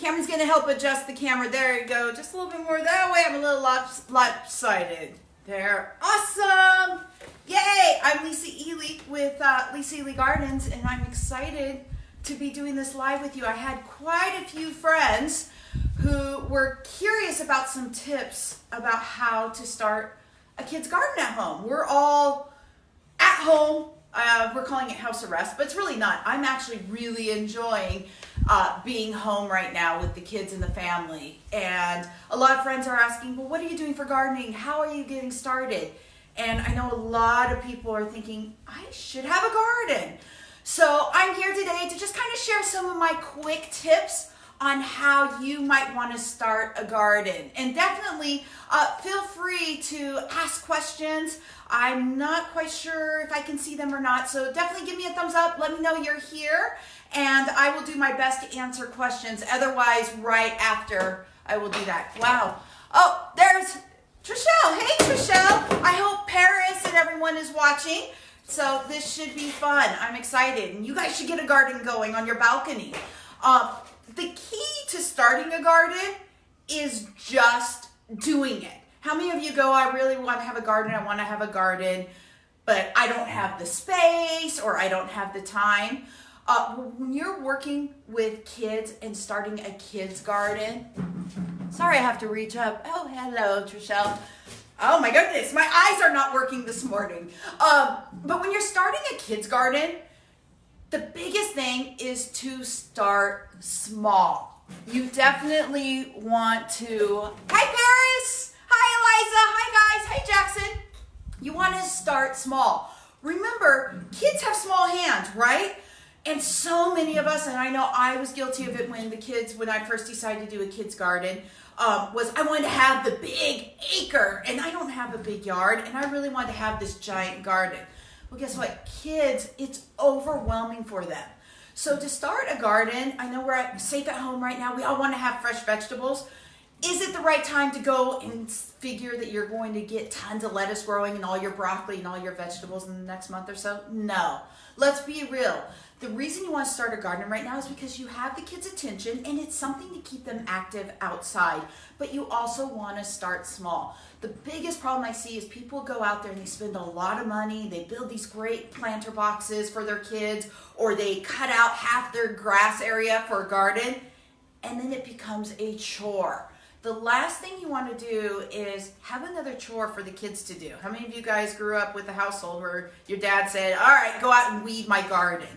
Cameron's going to help adjust the camera. There you go. Just a little bit more that way. I'm a little lopsided. There. Awesome. Yay. I'm Lisa Ely with Lisa Ely Gardens, and I'm excited to be doing this live with you. I had quite a few friends who were curious about some tips about how to start a kid's garden at home. We're all at home. We're calling it house arrest, but it's really not. I'm actually really enjoying being home right now with the kids and the family. And a lot of friends are asking, well, what are you doing for gardening? How are you getting started? And I know a lot of people are thinking, I should have a garden. So I'm here today to just kind of share some of my quick tips on how you might want to start a garden. And definitely feel free to ask questions. I'm not quite sure if I can see them or not, so definitely give me a thumbs up. Let me know you're here, and I will do my best to answer questions. Otherwise, right after, I will do that. Wow. Oh, there's Trishelle. Hey, Trishelle. I hope parents and everyone is watching. So this should be fun. I'm excited. And you guys should get a garden going on your balcony. The key to starting a garden is just doing it. How many of you go, I really want to have a garden, I want to have a garden, but I don't have the space or I don't have the time? When you're working with kids and starting a kid's garden, sorry I have to reach up. Oh, hello, Trishelle. Oh my goodness, my eyes are not working this morning. But when you're starting a kid's garden, the biggest thing is to start small. You definitely want to, hi Paris, hi Eliza, hi guys, hi Jackson. You want to start small. Remember, kids have small hands, right? And so many of us, and I know I was guilty of it when I first decided to do a kid's garden, was I wanted to have the big acre, and I don't have a big yard, and I really wanted to have this giant garden. Well, guess what? Kids, it's overwhelming for them. So to start a garden, I know we're safe at home right now. We all want to have fresh vegetables. Is it the right time to go and figure that you're going to get tons of lettuce growing and all your broccoli and all your vegetables in the next month or so? No. Let's be real. The reason you want to start a garden right now is because you have the kids' attention and it's something to keep them active outside, but you also want to start small. The biggest problem I see is people go out there and they spend a lot of money, they build these great planter boxes for their kids, or they cut out half their grass area for a garden, and then it becomes a chore. The last thing you want to do is have another chore for the kids to do. How many of you guys grew up with a household where your dad said, all right, go out and weed my garden?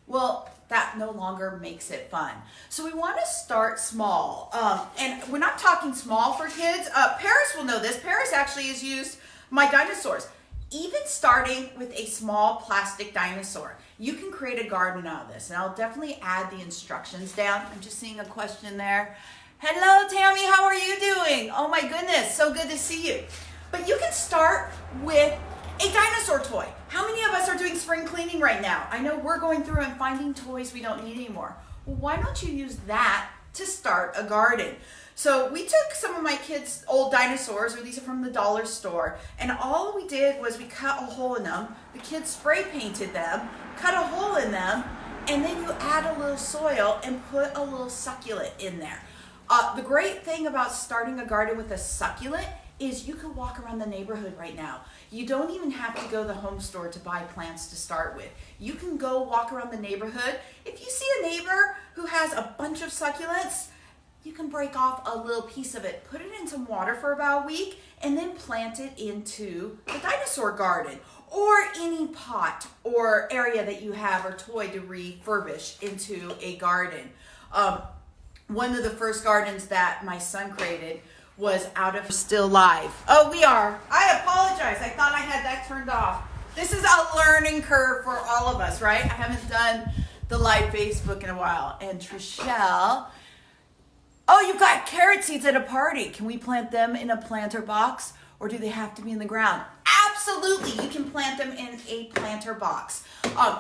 Well, that no longer makes it fun. So we want to start small. And we're not talking small for kids. Paris will know this. Paris actually has used my dinosaurs. Even starting with a small plastic dinosaur, you can create a garden out of this. And I'll definitely add the instructions down. I'm just seeing a question there. Hello, Tammy. How are you doing? Oh my goodness. So good to see you. But you can start with a dinosaur toy. How many of us are doing spring cleaning right now? I know we're going through and finding toys we don't need anymore. Well, why don't you use that to start a garden? So we took some of my kids' old dinosaurs, or these are from the dollar store, and all we did was we cut a hole in them. The kids spray painted them, cut a hole in them, and then you add a little soil and put a little succulent in there. The great thing about starting a garden with a succulent is you can walk around the neighborhood right now. You don't even have to go to the home store to buy plants to start with. You can go walk around the neighborhood. If you see a neighbor who has a bunch of succulents, you can break off a little piece of it, put it in some water for about a week, and then plant it into the dinosaur garden or any pot or area that you have or toy to refurbish into a garden. One of the first gardens that my son created was out of still live. Oh, we are. I apologize. I thought I had that turned off. This is a learning curve for all of us, right? I haven't done the live Facebook in a while. And Trishelle, oh, you've got carrot seeds at a party. Can we plant them in a planter box, or do they have to be in the ground? Absolutely, you can plant them in a planter box.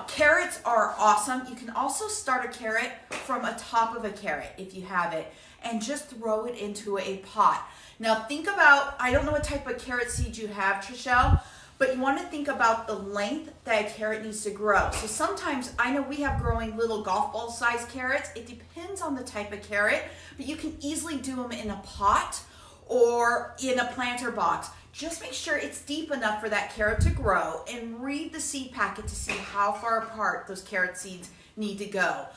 Carrots are awesome. You can also start a carrot from a top of a carrot if you have it, and just throw it into a pot. Now think about, I don't know what type of carrot seed you have, Trishelle, but you want to think about the length that a carrot needs to grow. So sometimes, I know we have growing little golf ball sized carrots. It depends on the type of carrot, but you can easily do them in a pot or in a planter box. Just make sure it's deep enough for that carrot to grow, and read the seed packet to see how far apart those carrot seeds need to go.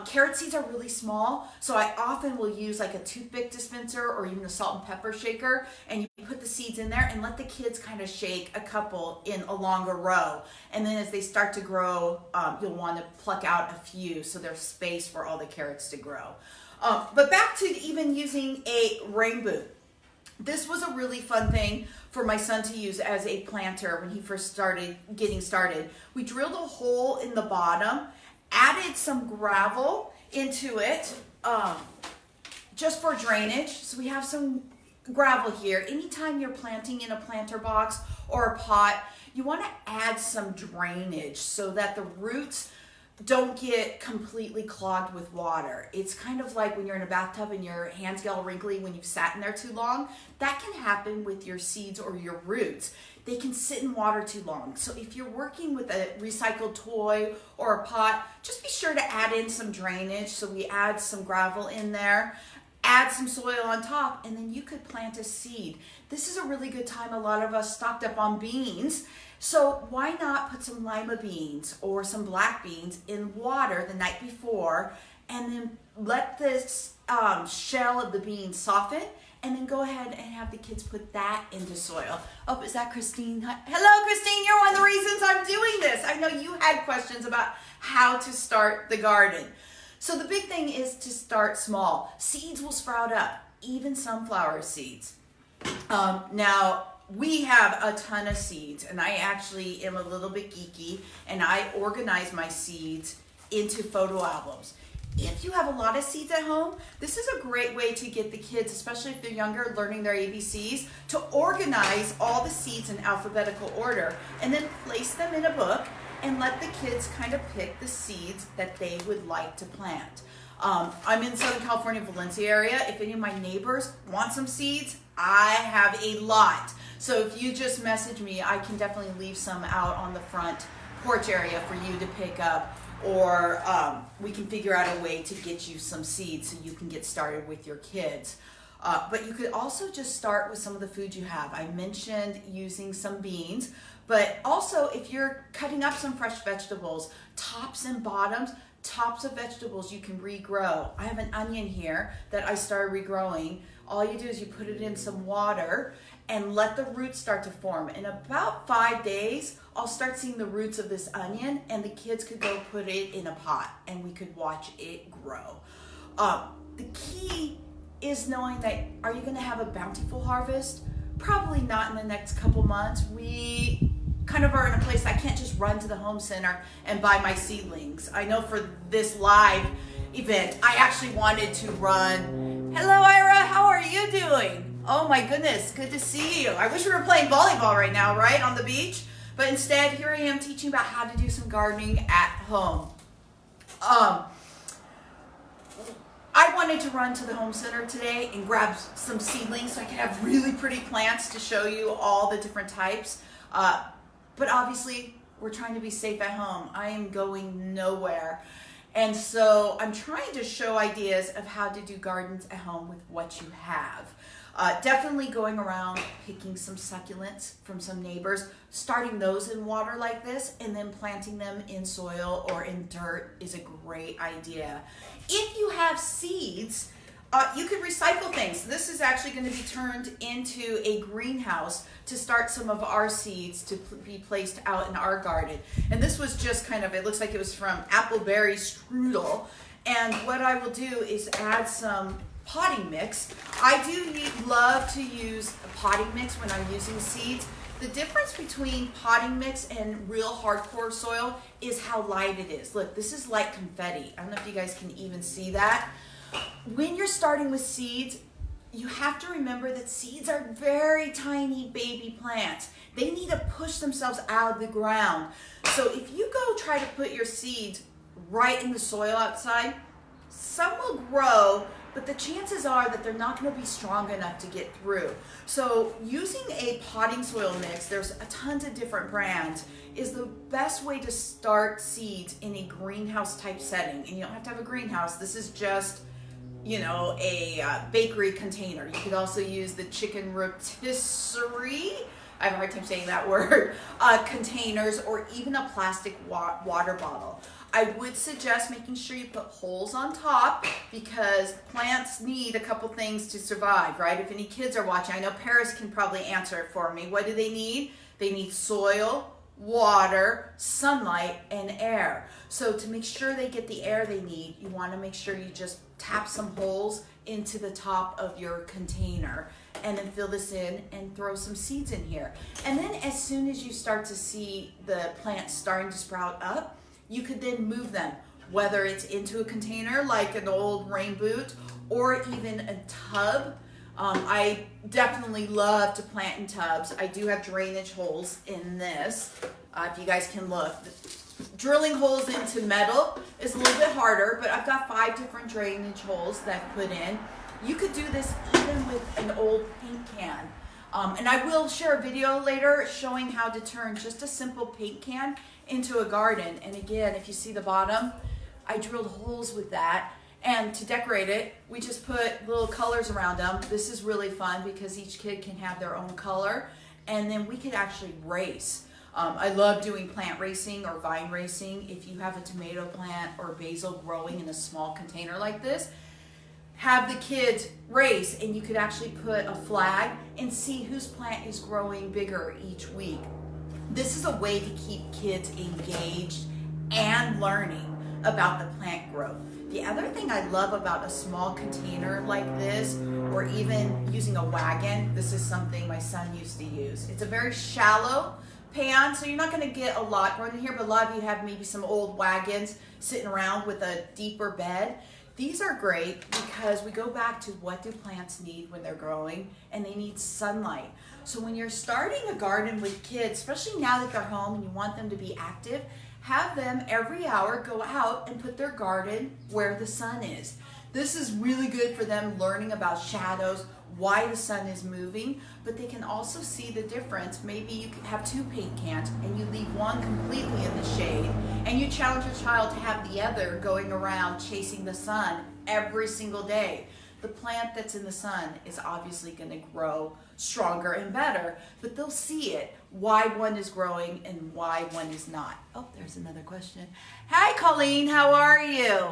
Carrot seeds are really small, so I often will use like a toothpick dispenser or even a salt and pepper shaker, and you put the seeds in there and let the kids kind of shake a couple in a longer row. And then as they start to grow, you'll want to pluck out a few so there's space for all the carrots to grow. But back to even using a rain boot. This was a really fun thing for my son to use as a planter when he first started getting started. We drilled a hole in the bottom, added some gravel into it just for drainage. So we have some gravel here. Anytime you're planting in a planter box or a pot, you want to add some drainage so that the roots don't get completely clogged with water. It's kind of like when you're in a bathtub and your hands get all wrinkly when you've sat in there too long. That can happen with your seeds or your roots. They can sit in water too long. So if you're working with a recycled toy or a pot, just be sure to add in some drainage. So we add some gravel in there, add some soil on top, and then you could plant a seed. This is a really good time. A lot of us stocked up on beans. So why not put some lima beans or some black beans in water the night before, and then let this shell of the beans soften, and then go ahead and have the kids put that into soil. Oh, is that Christine? Hello, Christine. You're one of the reasons I'm doing this. I know you had questions about how to start the garden. So the big thing is to start small. Seeds will sprout up, even sunflower seeds. Now, we have a ton of seeds, and I actually am a little bit geeky, and I organize my seeds into photo albums. If you have a lot of seeds at home, this is a great way to get the kids, especially if they're younger, learning their ABCs, to organize all the seeds in alphabetical order, and then place them in a book and let the kids kind of pick the seeds that they would like to plant. I'm in Southern California, Valencia area. If any of my neighbors want some seeds, I have a lot. So if you just message me, I can definitely leave some out on the front porch area for you to pick up, or we can figure out a way to get you some seeds so you can get started with your kids. But you could also just start with some of the food you have. I mentioned using some beans, but also if you're cutting up some fresh vegetables, tops and bottoms, tops of vegetables you can regrow. I have an onion here that I started regrowing. All you do is you put it in some water and let the roots start to form. In about 5 days, I'll start seeing the roots of this onion, and the kids could go put it in a pot and we could watch it grow. The key is knowing that, are you gonna have a bountiful harvest? Probably not in the next couple months. We kind of are in a place I can't just run to the home center and buy my seedlings. I know for this live event, I actually wanted to run. Hello, Ira, how are you doing? Oh my goodness, good to see you. I wish we were playing volleyball right now, right, on the beach? But instead, here I am teaching about how to do some gardening at home. I wanted to run to the home center today and grab some seedlings so I could have really pretty plants to show you all the different types. But obviously, we're trying to be safe at home. I am going nowhere. And so I'm trying to show ideas of how to do gardens at home with what you have. Definitely going around picking some succulents from some neighbors, starting those in water like this, and then planting them in soil or in dirt is a great idea. If you have seeds, you could recycle things. This is actually going to be turned into a greenhouse to start some of our seeds to be placed out in our garden. And this was just kind of, it looks like it was from appleberry strudel. And what I will do is add some potting mix. I do love to use a potting mix when I'm using seeds. The difference between potting mix and real hardcore soil is how light it is. Look, this is like confetti. I don't know if you guys can even see that. When you're starting with seeds, you have to remember that seeds are very tiny baby plants. They need to push themselves out of the ground. So if you go try to put your seeds right in the soil outside, some will grow, but the chances are that they're not going to be strong enough to get through. So using a potting soil mix, there's a tons of different brands, is the best way to start seeds in a greenhouse type setting. And you don't have to have a greenhouse. This is just, you know, a bakery container. You could also use the chicken rotisserie, I have a hard time saying that word, containers, or even a plastic water bottle. I would suggest making sure you put holes on top, because plants need a couple things to survive, right? If any kids are watching, I know Paris can probably answer it for me. What do they need? They need soil, water, sunlight, and air. So to make sure they get the air they need, you want to make sure you just tap some holes into the top of your container, and then fill this in and throw some seeds in here. And then as soon as you start to see the plants starting to sprout up, you could then move them, whether it's into a container like an old rain boot, or even a tub. I definitely love to plant in tubs. I do have drainage holes in this, if you guys can look. Drilling holes into metal is a little bit harder, but I've got 5 different drainage holes that I've put in. You could do this even with an old paint can. And I will share a video later showing how to turn just a simple paint can into a garden. And again, if you see the bottom, I drilled holes with that. And to decorate it, we just put little colors around them. This is really fun because each kid can have their own color. And then we could actually race. I love doing plant racing or vine racing. If you have a tomato plant or basil growing in a small container like this, have the kids race, and you could actually put a flag and see whose plant is growing bigger each week. This is a way to keep kids engaged and learning about the plant growth. The other thing I love about a small container like this, or even using a wagon, this is something my son used to use. It's a very shallow pan, so you're not going to get a lot growing in here, but a lot of you have maybe some old wagons sitting around with a deeper bed. These are great because we go back to what do plants need when they're growing, and they need sunlight. So when you're starting a garden with kids, especially now that they're home and you want them to be active, have them every hour go out and put their garden where the sun is. This is really good for them learning about shadows, why the sun is moving, but they can also see the difference. Maybe you can have 2 paint cans and you leave one completely in the shade, and you challenge your child to have the other going around chasing the sun every single day. The plant that's in the sun is obviously going to grow stronger and better, but they'll see it, why one is growing and why one is not. Oh, there's another question. Hi, Colleen, how are you?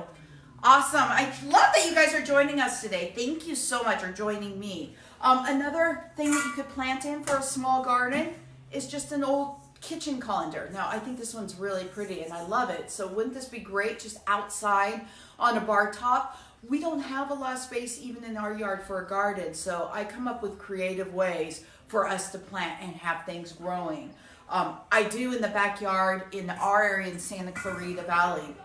Awesome. I love that you guys are joining us today. Thank you so much for joining me. Another thing that you could plant in for a small garden is just an old kitchen colander. Now, I think this one's really pretty and I love it. So wouldn't this be great just outside on a bar top? We don't have a lot of space even in our yard for a garden, so I come up with creative ways for us to plant and have things growing. I do in the backyard in our area in Santa Clarita Valley.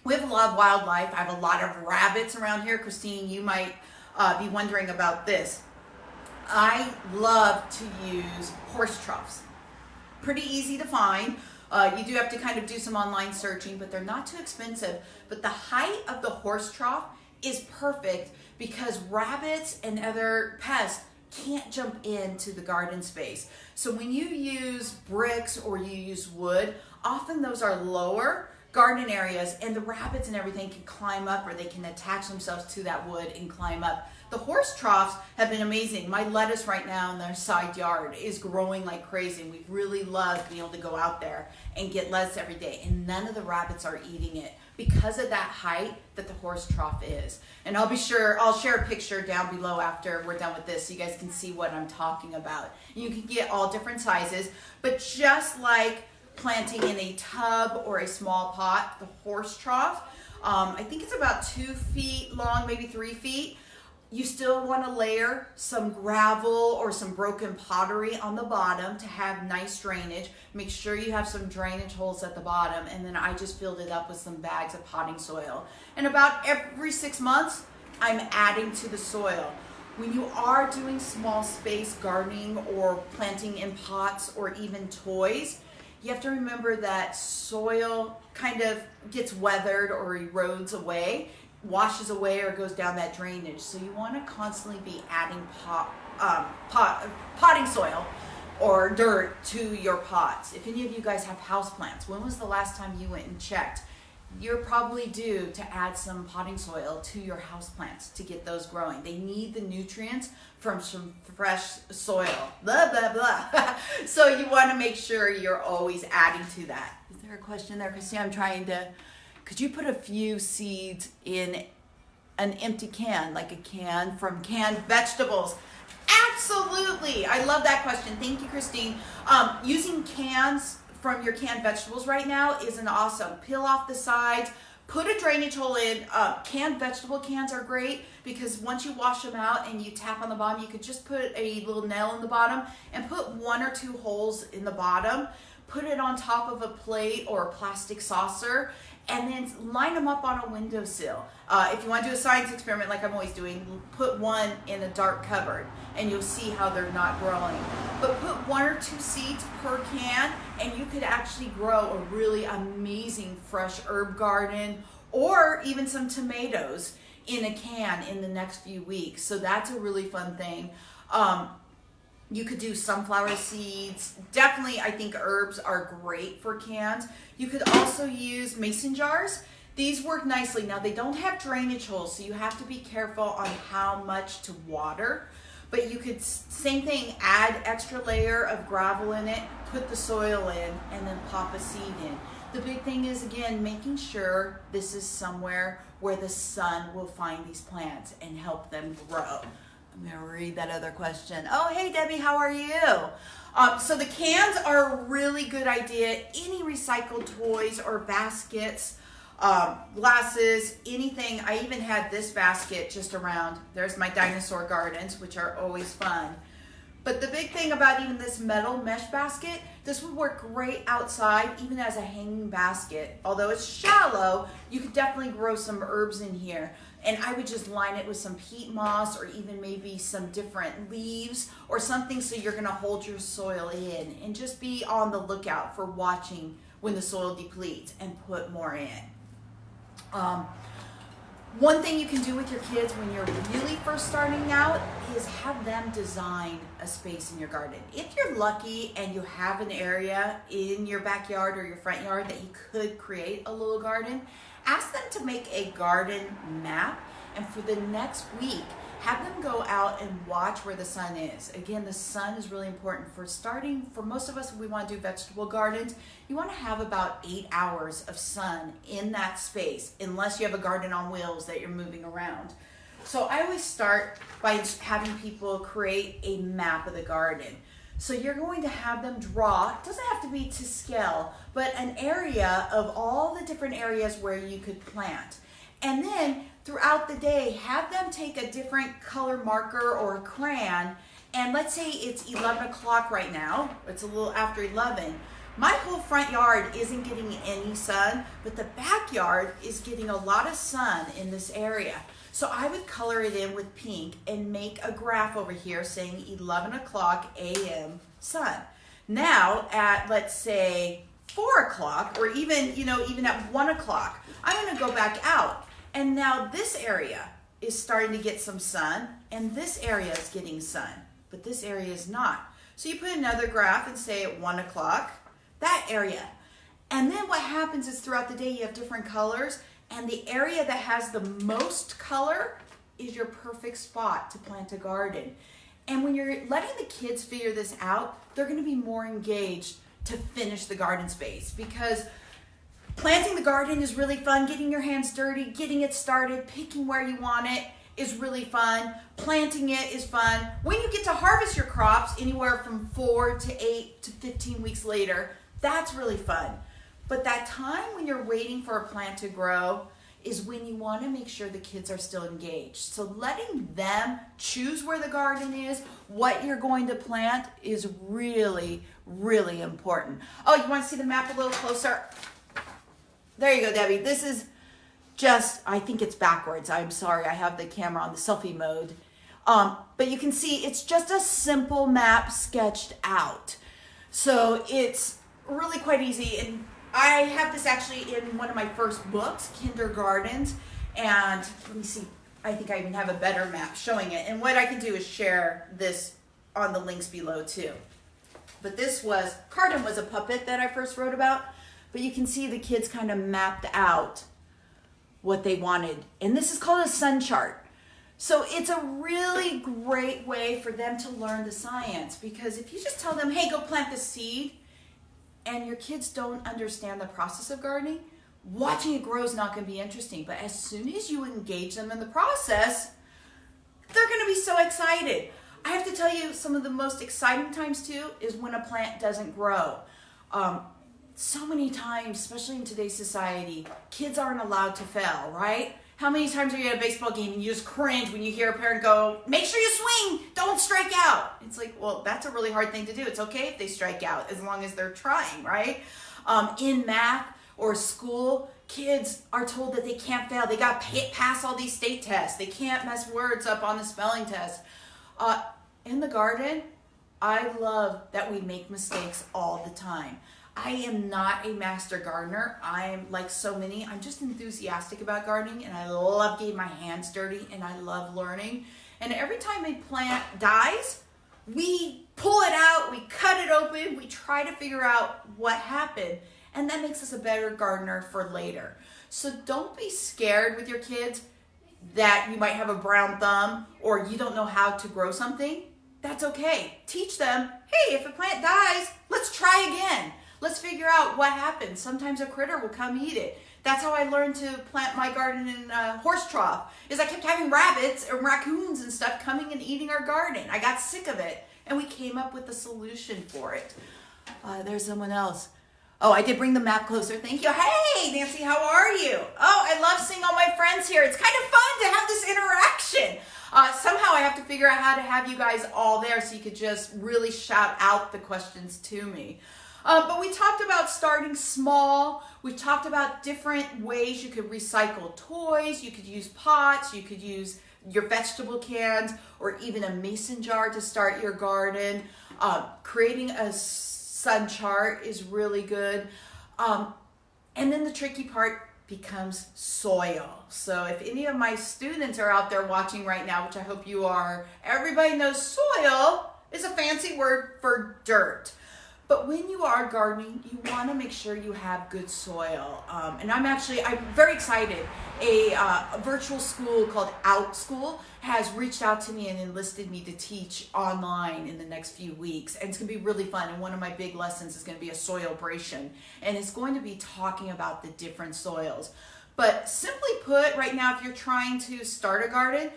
We have a lot of wildlife. I have a lot of rabbits around here. Christine, you might be wondering about this. I love to use horse troughs. Pretty easy to find. You do have to kind of do some online searching, but they're not too expensive. But the height of the horse trough is perfect because rabbits and other pests can't jump into the garden space. So when you use bricks or you use wood, often those are lower garden areas, and the rabbits and everything can climb up, or they can attach themselves to that wood and climb up. The horse troughs have been amazing. My lettuce right now in their side yard is growing like crazy. We really love being able to go out there and get lettuce every day, and none of the rabbits are eating it because of that height that the horse trough is. And I'll share a picture down below after we're done with this so you guys can see what I'm talking about. You can get all different sizes, but just like planting in a tub or a small pot, the horse trough, I think it's about 2 feet long, maybe 3 feet. You still want to layer some gravel or some broken pottery on the bottom to have nice drainage. Make sure you have some drainage holes at the bottom, and then I just filled it up with some bags of potting soil. And about every 6 months, I'm adding to the soil. When you are doing small space gardening or planting in pots or even toys, you have to remember that soil kind of gets weathered or erodes away. washes away or goes down that drainage. So you want to constantly be adding potting soil or dirt to your pots. If any of you guys have houseplants, when was the last time you went and checked? You're probably due to add some potting soil to your houseplants to get those growing. They need the nutrients from some fresh soil, blah, blah, blah. So you want to make sure you're always adding to that. Is there a question there, Christine? Could you put a few seeds in an empty can, like a can from canned vegetables? Absolutely. I love that question. Thank you, Christine. Using cans from your canned vegetables right now is an awesome. Peel off the sides, put a drainage hole in. Canned vegetable cans are great because once you wash them out and you tap on the bottom, you could just put a little nail in the bottom and put 1 or 2 holes in the bottom. Put it on top of a plate or a plastic saucer, and then line them up on a windowsill. If you want to do a science experiment like I'm always doing, put one in a dark cupboard and you'll see how they're not growing. But put 1 or 2 seeds per can and you could actually grow a really amazing fresh herb garden or even some tomatoes in a can in the next few weeks. So that's a really fun thing. You could do sunflower seeds. Definitely, I think herbs are great for cans. You could also use mason jars. These work nicely. Now, they don't have drainage holes, so you have to be careful on how much to water. But you could, same thing, add extra layer of gravel in it, put the soil in, and then pop a seed in. The big thing is, again, making sure this is somewhere where the sun will find these plants and help them grow. I'm going to read that other question. Oh, hey, Debbie, how are you? So the cans are a really good idea. Any recycled toys or baskets, glasses, anything. I even had this basket just around. There's my dinosaur gardens, which are always fun. But the big thing about even this metal mesh basket, this would work great outside, even as a hanging basket. Although it's shallow, you could definitely grow some herbs in here. And I would just line it with some peat moss or even maybe some different leaves or something so you're going to hold your soil in. And just be on the lookout for watching when the soil depletes and put more in. One thing you can do with your kids when you're really first starting out is have them design a space in your garden. If you're lucky and you have an area in your backyard or your front yard that you could create a little garden, ask them to make a garden map, and for the next week, have them go out and watch where the sun is. Again, the sun is really important for starting. For most of us, we want to do vegetable gardens. You want to have about 8 hours of sun in that space, unless you have a garden on wheels that you're moving around. So I always start by having people create a map of the garden. So you're going to have them draw, it doesn't have to be to scale, but an area of all the different areas where you could plant. And then throughout the day, have them take a different color marker or a crayon, and let's say it's 11 o'clock right now, it's a little after 11. My whole front yard isn't getting any sun, but the backyard is getting a lot of sun in this area. So I would color it in with pink and make a graph over here saying 11 o'clock a.m. sun. Now at, let's say, 4 o'clock or even at 1 o'clock, I'm going to go back out. And now this area is starting to get some sun and this area is getting sun, but this area is not. So you put another graph and say at 1 o'clock, that area. And then what happens is throughout the day you have different colors, and the area that has the most color is your perfect spot to plant a garden. And when you're letting the kids figure this out, they're going to be more engaged to finish the garden space, because planting the garden is really fun. Getting your hands dirty, getting it started, picking where you want it is really fun. Planting it is fun. When you get to harvest your crops, anywhere from 4 to 8 to 15 weeks later, that's really fun. But that time when you're waiting for a plant to grow is when you want to make sure the kids are still engaged. So letting them choose where the garden is, what you're going to plant, is really, really important. Oh, you want to see the map a little closer? There you go, Debbie. This is just, I think it's backwards. I'm sorry, I have the camera on the selfie mode. But you can see it's just a simple map sketched out. So it's really quite easy. And I have this actually in one of my first books, Kindergartens. And let me see, I think I even have a better map showing it. And what I can do is share this on the links below too. But Carden was a puppet that I first wrote about, but you can see the kids kind of mapped out what they wanted. And this is called a sun chart. So it's a really great way for them to learn the science, because if you just tell them, hey, go plant the seed, and your kids don't understand the process of gardening, watching it grow is not going to be interesting. But as soon as you engage them in the process, they're going to be so excited. I have to tell you, some of the most exciting times too is when a plant doesn't grow. So many times, especially in today's society, kids aren't allowed to fail, right? How many times are you at a baseball game and you just cringe when you hear a parent go, make sure you swing, don't strike out. It's like, well, that's a really hard thing to do. It's okay if they strike out as long as they're trying, right? In math or school, kids are told that they can't fail. They got to pass all these state tests. They can't mess words up on the spelling test. In the garden, I love that we make mistakes all the time. I am not a master gardener. I'm like so many. I'm just enthusiastic about gardening, and I love getting my hands dirty, and I love learning. And every time a plant dies, we pull it out, we cut it open, we try to figure out what happened, and that makes us a better gardener for later. So don't be scared with your kids that you might have a brown thumb or you don't know how to grow something. That's okay. Teach them, hey, if a plant dies, let's try again. Let's figure out what happened. Sometimes a critter will come eat it. That's how I learned to plant my garden in a horse trough, is I kept having rabbits and raccoons and stuff coming and eating our garden. I got sick of it, and we came up with a solution for it. There's someone else. Oh, I did bring the map closer. Thank you. Hey, Nancy, how are you? Oh, I love seeing all my friends here. It's kind of fun to have this interaction. Somehow I have to figure out how to have you guys all there so you could just really shout out the questions to me. But we talked about starting small. We talked about different ways you could recycle toys. You could use pots. You could use your vegetable cans or even a mason jar to start your garden. Creating a sun chart is really good. And then the tricky part becomes soil. So if any of my students are out there watching right now, which I hope you are, everybody knows soil is a fancy word for dirt. But when you are gardening, you want to make sure you have good soil. And I'm very excited. A virtual school called Out School has reached out to me and enlisted me to teach online in the next few weeks. And it's going to be really fun. And one of my big lessons is going to be a soilbration. And it's going to be talking about the different soils. But simply put, right now, if you're trying to start a garden,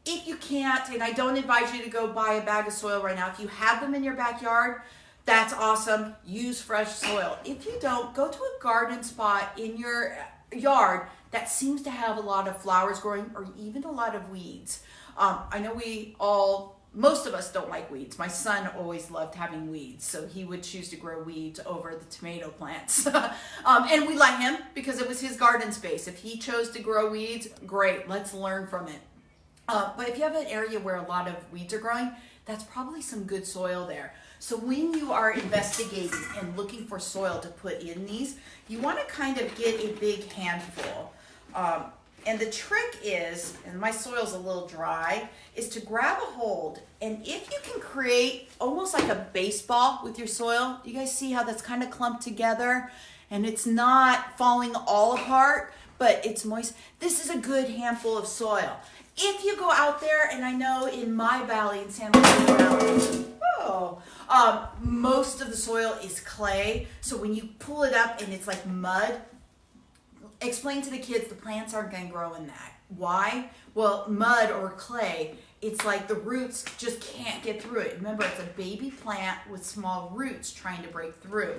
if you can't, and I don't advise you to go buy a bag of soil right now, if you have them in your backyard, that's awesome. Use fresh soil. If you don't, go to a garden spot in your yard that seems to have a lot of flowers growing or even a lot of weeds. I know most of us don't like weeds. My son always loved having weeds, so he would choose to grow weeds over the tomato plants. And we let him because it was his garden space. If he chose to grow weeds, great, let's learn from it. But if you have an area where a lot of weeds are growing, that's probably some good soil there. So when you are investigating and looking for soil to put in these, you want to kind of get a big handful. And the trick is, and my soil's a little dry, is to grab a hold. And if you can create almost like a baseball with your soil, you guys see how that's kind of clumped together and it's not falling all apart, but it's moist. This is a good handful of soil. If you go out there, and I know in my valley, in San Luis Valley, most of the soil is clay. So when you pull it up and it's like mud, explain to the kids the plants aren't going to grow in that. Why? Well, mud or clay, it's like the roots just can't get through it. Remember, it's a baby plant with small roots trying to break through.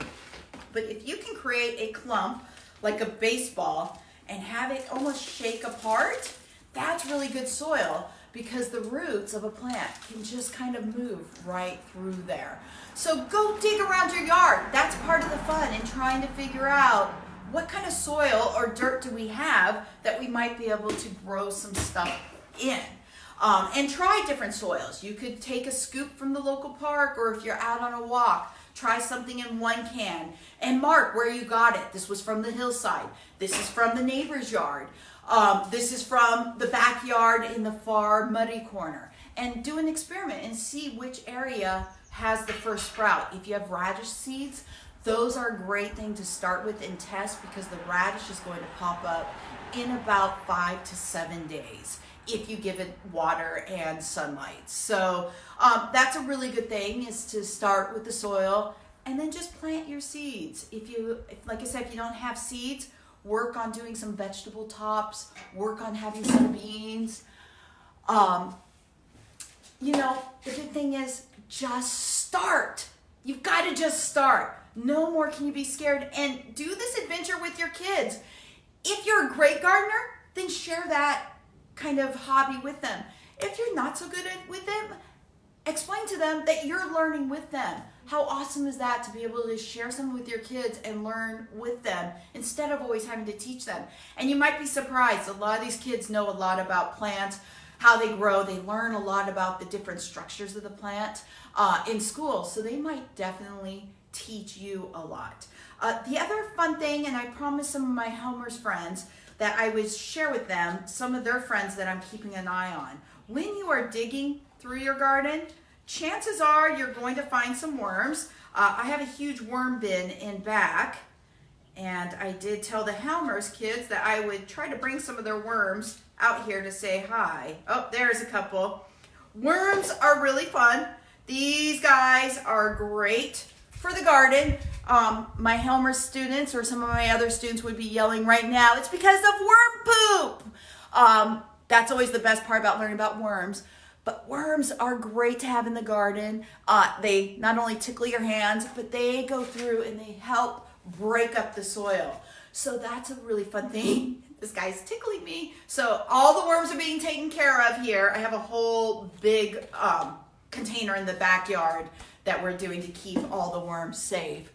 But if you can create a clump like a baseball and have it almost shake apart, that's really good soil because the roots of a plant can just kind of move right through there. So go dig around your yard. That's part of the fun in trying to figure out what kind of soil or dirt do we have that we might be able to grow some stuff in. And try different soils. You could take a scoop from the local park, or if you're out on a walk, try something in one can and mark where you got it. This was from the hillside. This is from the neighbor's yard. This is from the backyard in the far muddy corner. And do an experiment and see which area has the first sprout. If you have radish seeds, those are a great thing to start with and test, because the radish is going to pop up in about 5 to 7 days if you give it water and sunlight. So that's a really good thing, is to start with the soil and then just plant your seeds. Like I said, if you don't have seeds, work on doing some vegetable tops, work on having some beans. You know, the good thing is just start. You've got to just start. No more can you be scared, and do this adventure with your kids. If you're a great gardener, then share that kind of hobby with them. If you're not so good with them, explain to them that you're learning with them. How awesome is that, to be able to share something with your kids and learn with them instead of always having to teach them? And you might be surprised, a lot of these kids know a lot about plants, how they grow. They learn a lot about the different structures of the plant in school, so they might definitely teach you a lot. The other fun thing, and I promised some of my Helmer's friends that I would share with them some of their friends that I'm keeping an eye on. When you are digging through your garden, chances are you're going to find some worms. I have a huge worm bin in back, and I did tell the Helmer's kids that I would try to bring some of their worms out here to say hi. Oh, there's a couple. Worms are really fun. These guys are great for the garden. My Helmer students, or some of my other students, would be yelling right now, it's because of worm poop. That's always the best part about learning about worms. But worms are great to have in the garden. They not only tickle your hands, but they go through and they help break up the soil. So that's a really fun thing. This guy's tickling me. So all the worms are being taken care of here. I have a whole big container in the backyard that we're doing to keep all the worms safe.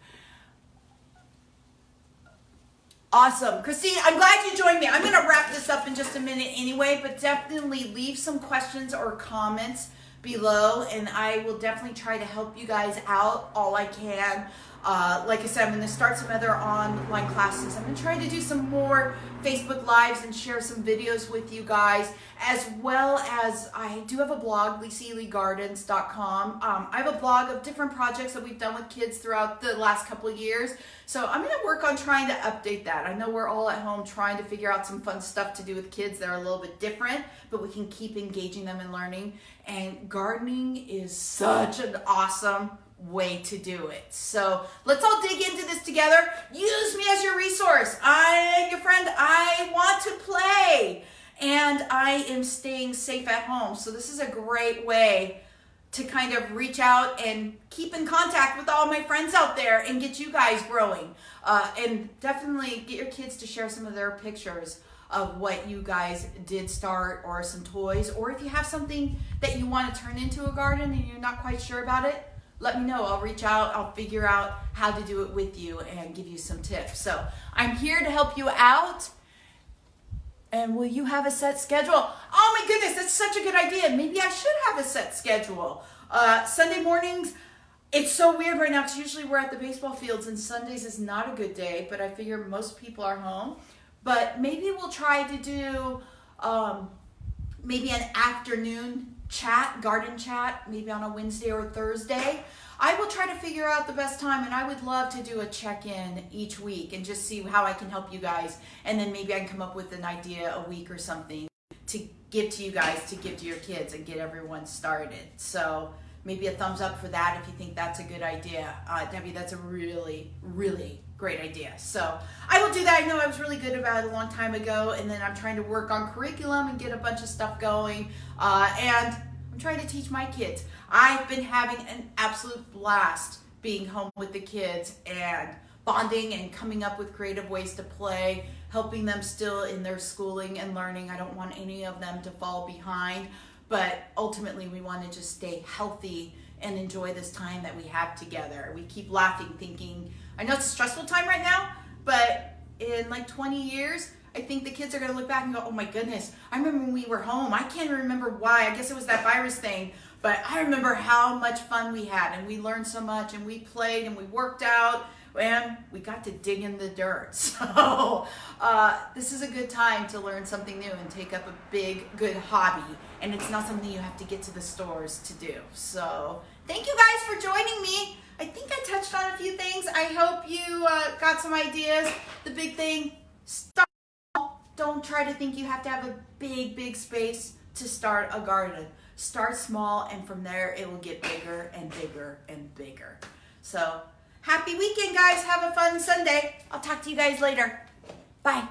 Awesome. Christine, I'm glad you joined me. I'm going to wrap this up in just a minute anyway, but definitely leave some questions or comments below, and I will definitely try to help you guys out all I can. Like I said, I'm going to start some other online classes. I'm going to try to do some more Facebook Lives and share some videos with you guys, as well as I do have a blog, LisaEleyGardens.com. I have a blog of different projects that we've done with kids throughout the last couple of years. So I'm going to work on trying to update that. I know we're all at home trying to figure out some fun stuff to do with kids that are a little bit different, but we can keep engaging them and learning. And gardening is such an awesome way to do it. So let's all dig into this together. Use me as your resource. I am your friend. I want to play, and I am staying safe at home. So this is a great way to kind of reach out and keep in contact with all my friends out there and get you guys growing. And definitely get your kids to share some of their pictures of what you guys did start, or some toys, or if you have something that you want to turn into a garden and you're not quite sure about it, let me know. I'll reach out. I'll figure out how to do it with you and give you some tips. So I'm here to help you out. And will you have a set schedule? Oh my goodness, that's such a good idea. Maybe I should have a set schedule. Sunday mornings, it's so weird right now because usually we're at the baseball fields and Sundays is not a good day, but I figure most people are home. But maybe we'll try to do maybe an afternoon chat, garden chat, maybe on a Wednesday or Thursday. I will try to figure out the best time, and I would love to do a check-in each week and just see how I can help you guys, and then maybe I can come up with an idea a week or something to give to you guys, to give to your kids and get everyone started. So maybe a thumbs up for that if you think that's a good idea. Debbie, that's a really, really great idea. So I will do that. I know I was really good about it a long time ago, and then I'm trying to work on curriculum and get a bunch of stuff going, and I'm trying to teach my kids. I've been having an absolute blast being home with the kids and bonding and coming up with creative ways to play, helping them still in their schooling and learning. I don't want any of them to fall behind, but ultimately we want to just stay healthy and enjoy this time that we have together. We keep laughing, thinking, I know it's a stressful time right now, but in like 20 years, I think the kids are going to look back and go, oh my goodness, I remember when we were home. I can't remember why. I guess it was that virus thing, but I remember how much fun we had, and we learned so much, and we played, and we worked out. and we got to dig in the dirt. So this is a good time to learn something new and take up a big, good hobby. And it's not something you have to get to the stores to do. So thank you guys for joining me. I think I touched on a few things. I hope you got some ideas. The big thing, start small. Don't try to think you have to have a big, big space to start a garden. Start small, and from there it will get bigger and bigger and bigger. So happy weekend, guys. Have a fun Sunday. I'll talk to you guys later. Bye.